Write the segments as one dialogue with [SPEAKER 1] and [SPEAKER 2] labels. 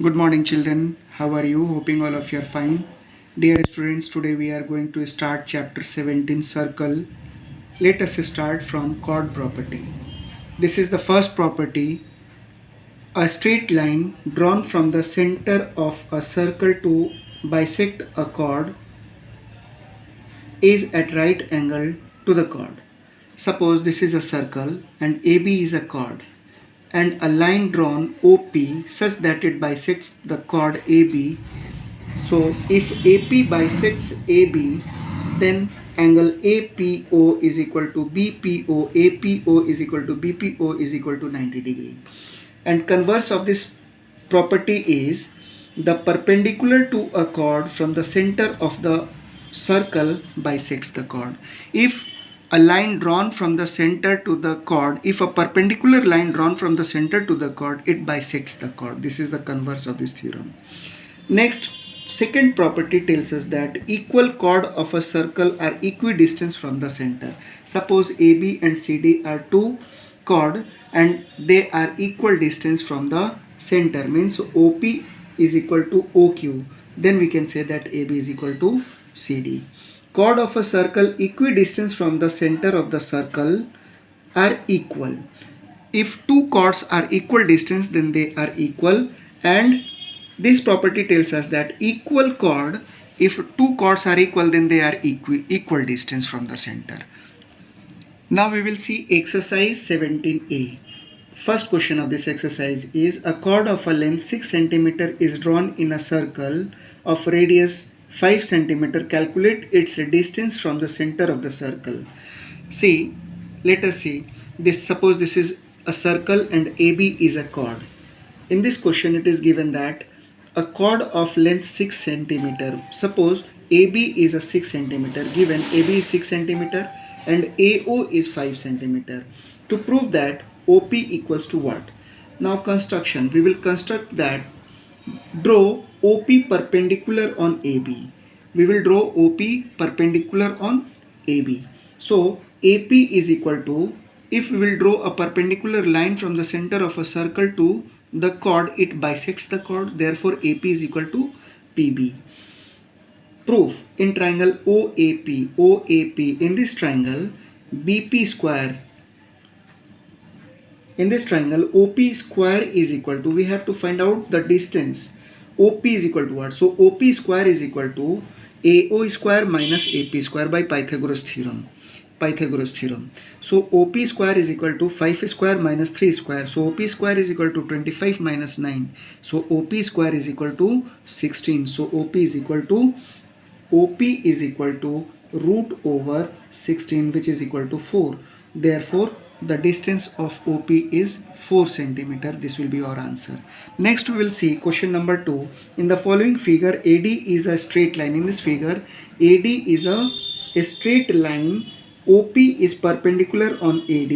[SPEAKER 1] Good morning, children. How are you? Hoping all of you are fine. Dear students, today we are going to start chapter 17 Circle. Let us start from chord property. This is the first property. A straight line drawn from the center of a circle to bisect a chord is at right angle to the chord. Suppose this is a circle and AB is a chord, and a line drawn OP such that it bisects the chord AB. So if AP bisects AB, then angle APO is equal to BPO, APO is equal to BPO is equal to 90 degree. And converse of this property is the perpendicular to a chord from the center of the circle bisects the chord. If a line drawn from the center to the chord, if a perpendicular line drawn from the center to the chord, it bisects the chord. This is the converse of this theorem. Next, second property tells us that equal chord of a circle are equidistant from the center. Suppose AB and CD are two chord and they are equal distance from the center, means OP is equal to OQ. Then we can say that AB is equal to CD. Chord of a circle equidistant from the center of the circle are equal. If two chords are equal distance, then they are equal, and this property tells us that equal chord, if two chords are equal, then they are equal distance from the center. Now we will see exercise 17a. First question of this exercise is a chord of a length 6 cm is drawn in a circle of radius 5 cm. Calculate its distance from the center of the circle. See, let us see this. Suppose this is a circle and AB is a chord. In this question it is given that a chord of length 6 cm. Suppose AB is a 6 cm. Given AB is 6 cm and AO is 5 cm. To prove that OP equals to what? Now construction. We will construct that. Draw OP perpendicular on AB. We will draw OP perpendicular on AB. So AP is equal to, if we will draw a perpendicular line from the center of a circle to the chord, it bisects the chord. Therefore AP is equal to PB. Proof. In triangle OAP, in this triangle BP square, in this triangle OP square is equal to, we have to find out the distance. OP is equal to what? So OP square is equal to AO square minus AP square by Pythagoras theorem. So OP square is equal to 5 square minus 3 square. So OP square is equal to 25 minus 9. So OP square is equal to 16. So OP is equal to root over 16, which is equal to 4. Therefore the distance of OP is 4 cm. This will be our answer. Next we will see question number 2. In the following figure, AD is a straight line. In this figure, AD is a straight line. OP is perpendicular on AD,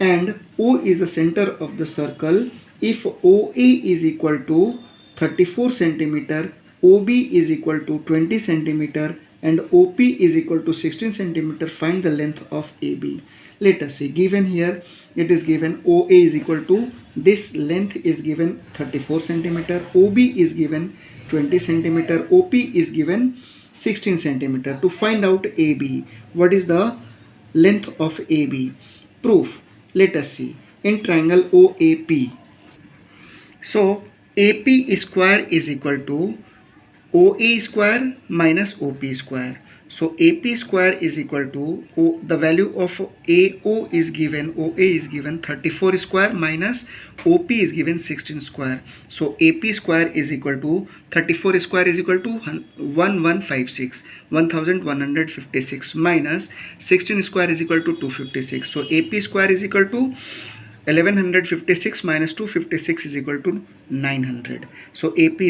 [SPEAKER 1] and O is the center of the circle. If OA is equal to 34 cm, OB is equal to 20 cm, and OP is equal to 16 cm, find the length of AB. Let us see. Given here, it is given OA is equal to, this length is given 34 cm, OB is given 20 cm, OP is given 16 cm. To find out AB, what is the length of AB? Proof. Let us see. In triangle OAP, so AP square is equal to OA square minus OP square. So AP square is equal to, the value of AO is given, OA is given 34 square minus OP is given 16 square. So AP square is equal to, 34 square is equal to 1156 minus 16 square is equal to 256. So AP square is equal to 1156 minus 256 is equal to 900. So AP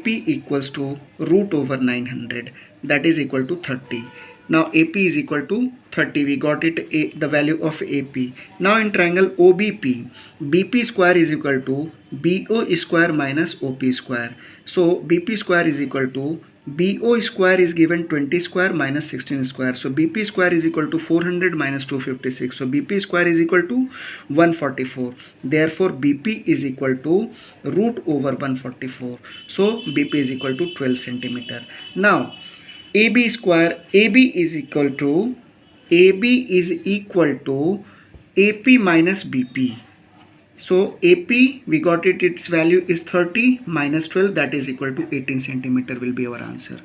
[SPEAKER 1] equals to root over 900, that is equal to 30. Now AP is equal to 30. We got it, the value of AP. Now in triangle OBP, BP square is equal to BO square minus OP square. So BP square is equal to BO square is given 20 square minus 16 square. So BP square is equal to 400 minus 256. So BP square is equal to 144. Therefore BP is equal to root over 144. So BP is equal to 12 centimeter. Now AB square, AB is equal to AP minus BP. So AP, we got it, its value is 30 minus 12, that is equal to 18 centimeter will be our answer.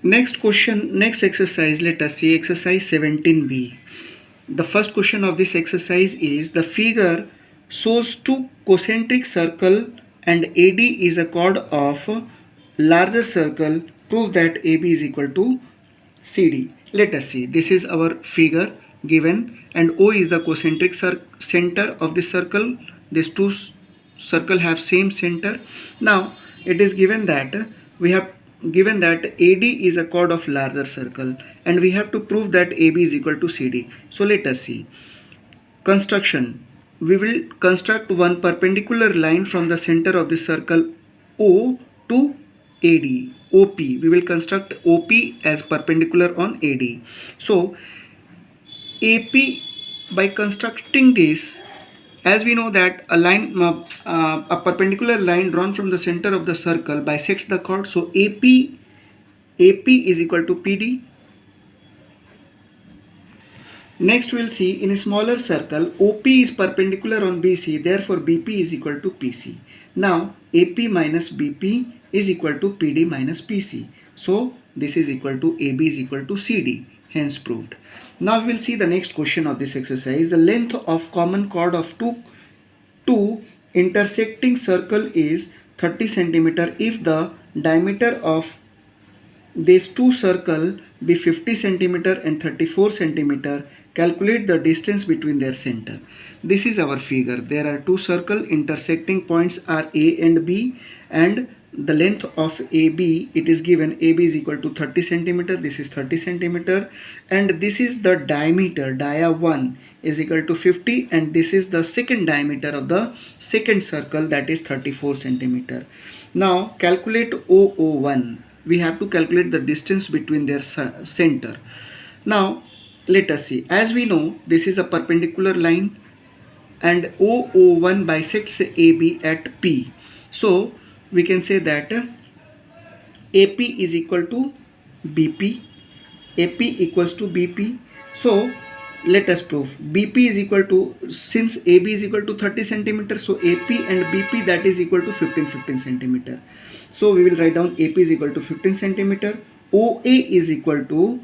[SPEAKER 1] Next question, next exercise, let us see exercise 17b. The first question of this exercise is the figure shows two concentric circle and AD is a chord of larger circle. Prove that AB is equal to CD. Let us see. This is our figure given and O is the concentric center of the circle. These two circle have same center. Now it is given that AD is a chord of larger circle and we have to prove that AB is equal to CD. So let us see. Construction. We will construct one perpendicular line from the center of the circle O to AD. OP. We will construct OP as perpendicular on AD. So AP, by constructing this, as we know that a perpendicular line drawn from the center of the circle bisects the chord. So AP is equal to PD. Next we will see in a smaller circle OP is perpendicular on BC, therefore BP is equal to PC. Now AP minus BP is equal to PD minus PC. So this is equal to AB is equal to CD, hence proved. Now we will see the next question of this exercise. The length of common chord of two intersecting circle is 30 centimeter if the diameter of these two circle be 50 centimeter and 34 centimeter. Calculate the distance between their center. This is our figure. There are two circle, intersecting points are A and B, and the length of AB, it is given AB is equal to 30 centimeter. This is 30 centimeter, and this is the diameter, dia 1 is equal to 50, and this is the second diameter of the second circle, that is 34 centimeter. Now calculate OO1. We have to calculate the distance between their center. Now let us see. As we know, this is a perpendicular line and OO1 bisects AB at P. So we can say that AP is equal to BP. AP equals to BP. So let us prove. BP is equal to, since AB is equal to 30 centimeter, so AP and BP, that is equal to 15 centimeter. So we will write down AP is equal to 15 centimeter. OA is equal to,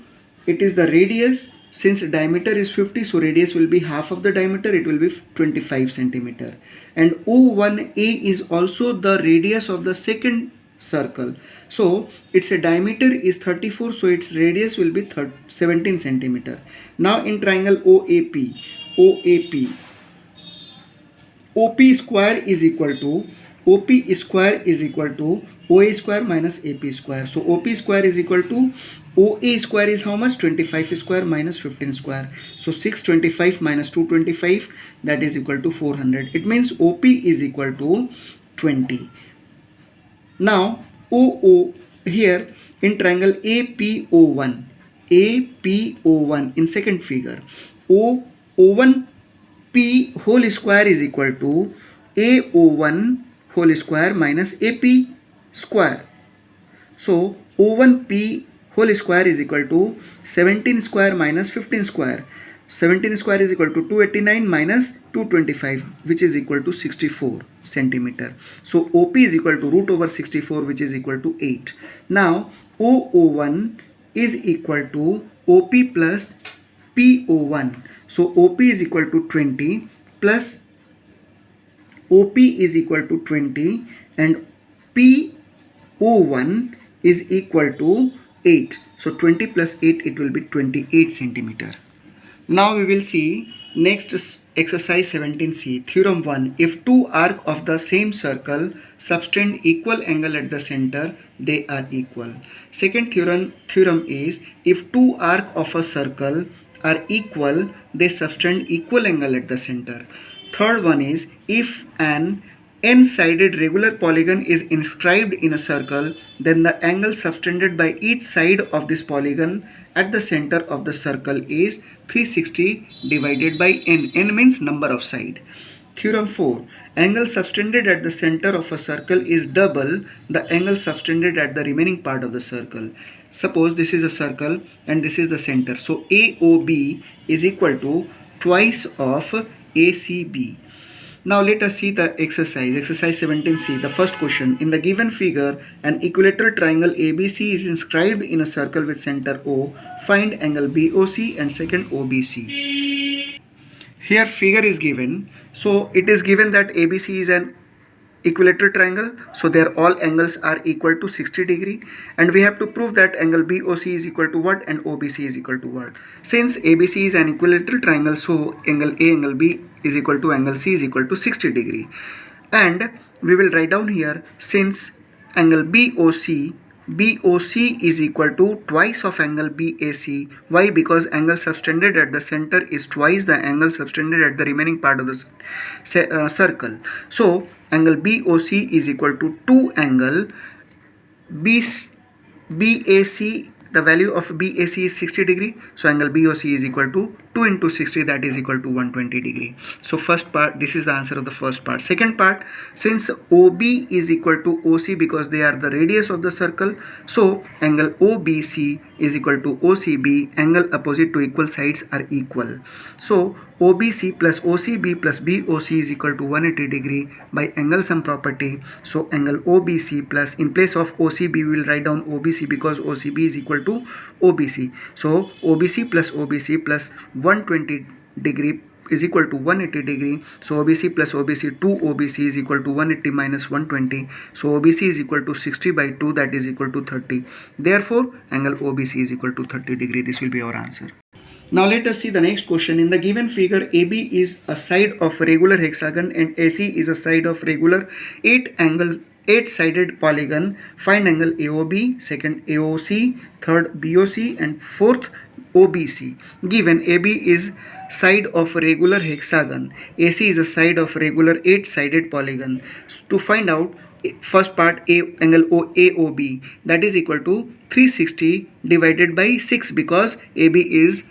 [SPEAKER 1] it is the radius. Since diameter is 50, so radius will be half of the diameter, it will be 25 centimeter. And O1A is also the radius of the second circle. So its diameter is 34, so its radius will be 17 centimeter. Now in triangle OAP, OP square is equal to, OP square is equal to OA square minus AP square. So OP square is equal to, OA square is how much? 25 square minus 15 square. So 625 minus 225, that is equal to 400. It means OP is equal to 20. Now OO here in triangle APO1 in second figure, O1P whole square is equal to AO1 whole square minus AP square. So O1P whole square is equal to 17 square minus 15 square. 17 square is equal to 289 minus 225, which is equal to 64 centimeter. So OP is equal to root over 64, which is equal to 8. Now OO1 is equal to OP plus PO1. So OP is equal to 20 plus OP is equal to 20 and PO1 is equal to 8. So 20 plus 8, it will be 28 centimeter. Now we will see next exercise 17c. Theorem 1. If two arcs of the same circle subtend equal angle at the center, they are equal. Second theorem is if two arcs of a circle are equal, they subtend equal angle at the center. Third one is if an n-sided regular polygon is inscribed in a circle, then the angle subtended by each side of this polygon at the center of the circle is 360 divided by n. N means number of side. Theorem 4. Angle subtended at the center of a circle is double the angle subtended at the remaining part of the circle. Suppose this is a circle and this is the center. So AOB is equal to twice of ACB. Now let us see the exercise. Exercise 17C. The first question. In the given figure, an equilateral triangle ABC is inscribed in a circle with center O. Find angle BOC and second OBC. Here figure is given. So it is given that ABC is an equilateral triangle, so their all angles are equal to 60 degree, and we have to prove that angle BOC is equal to what and OBC is equal to what. Since ABC is an equilateral triangle, so angle A angle B is equal to angle C is equal to 60 degree, and we will write down here, since angle BOC is equal to twice of angle BAC. Why? Because angle subtended at the center is twice the angle subtended at the remaining part of the circle. So angle BOC is equal to 2 angle BAC. The value of BAC is 60 degree. So angle BOC is equal to 2 into 60, that is equal to 120 degree. So first part, this is the answer of the first part. Second part, since OB is equal to OC because they are the radius of the circle, so angle OBC is equal to OCB. Angle opposite to equal sides are equal. So OBC plus OCB plus BOC is equal to 180 degree by angle sum property. So angle OBC plus, in place of OCB we will write down OBC because OCB is equal to OBC. So OBC plus 120 degree is equal to 180 degree. So OBC plus OBC, 2 OBC is equal to 180 minus 120. So OBC is equal to 60 by 2, that is equal to 30. Therefore angle OBC is equal to 30 degree. This will be our answer. Now let us see the next question. In the given figure, AB is a side of regular hexagon and AC is a side of regular 8-sided polygon. Find angle AOB, second AOC, third BOC and fourth OBC. Given AB is side of regular hexagon, AC is a side of regular 8-sided polygon. To find out, first part, angle AOB, that is equal to 360 divided by 6 because AB is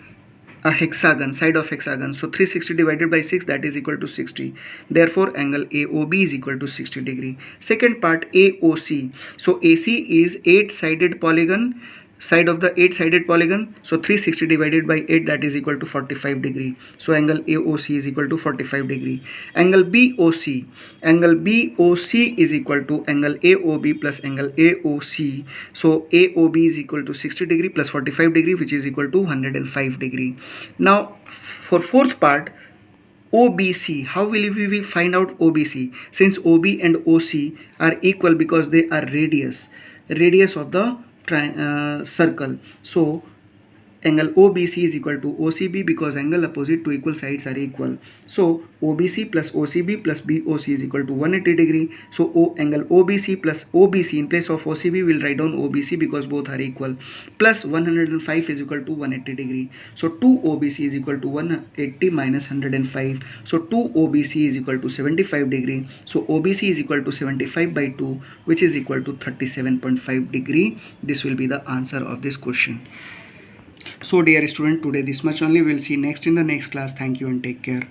[SPEAKER 1] a hexagon, side of hexagon. So 360 divided by 6, that is equal to 60. Therefore angle AOB is equal to 60 degree. Second part, AOC. So AC is 8-sided polygon, side of the 8-sided polygon. So 360 divided by 8, that is equal to 45 degree. So angle AOC is equal to 45 degree. Angle BOC. Angle BOC is equal to angle AOB plus angle AOC. So AOB is equal to 60 degree plus 45 degree, which is equal to 105 degree. Now for fourth part, OBC. How will we find out OBC? Since OB and OC are equal because they are radius of the circle. So angle OBC is equal to OCB because angle opposite to equal sides are equal. So OBC plus OCB plus BOC is equal to 180 degree. So angle OBC plus OBC, in place of OCB we will write down OBC because both are equal, plus 105 is equal to 180 degree. So 2 OBC is equal to 180 minus 105. So 2 OBC is equal to 75 degree. So OBC is equal to 75 by 2, which is equal to 37.5 degree. This will be the answer of this question. So dear student, today this much only. We'll see next in the next class. Thank you and take care.